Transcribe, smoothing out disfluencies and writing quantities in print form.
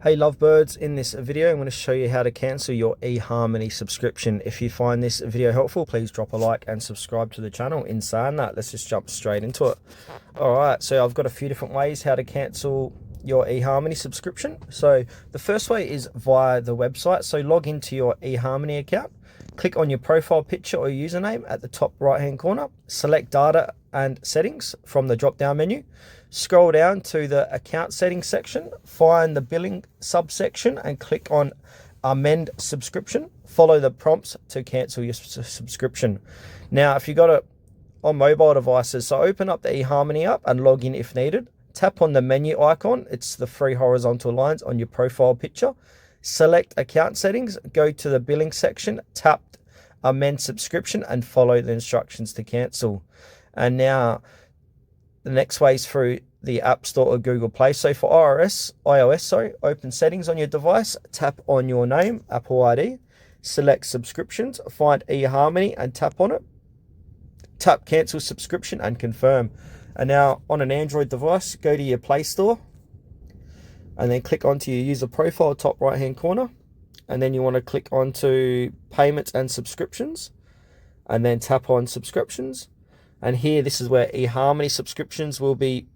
Hey lovebirds, in this video I'm going to show you how to cancel your Eharmony subscription. If you find this video helpful, please drop a like and subscribe to the channel. In saying that, let's just jump straight into it. Alright, so I've got a few different ways how to cancel your Eharmony subscription. So the first way is via the website. So log into your Eharmony account, click on your profile picture or username at the top right hand corner, select data and settings from the drop down menu, scroll down to the account settings section, find the billing subsection and click on amend subscription. Follow the prompts to cancel your subscription. Now if you got it on mobile devices, so open up the Eharmony app and log in if needed. Tap on the menu icon, it's the three horizontal lines on your profile picture. Select account settings, go to the billing section, tap amend subscription and follow the instructions to cancel. And now the next way is through the App Store or Google Play. So for iOS, open settings on your device, tap on your name, Apple ID, select subscriptions, find Eharmony and tap on it. Tap cancel subscription and confirm. And now on an Android device, go to your Play Store and then click onto your user profile, top right hand corner. And then you want to click onto payments and subscriptions and then tap on subscriptions. And here, this is where Eharmony subscriptions will be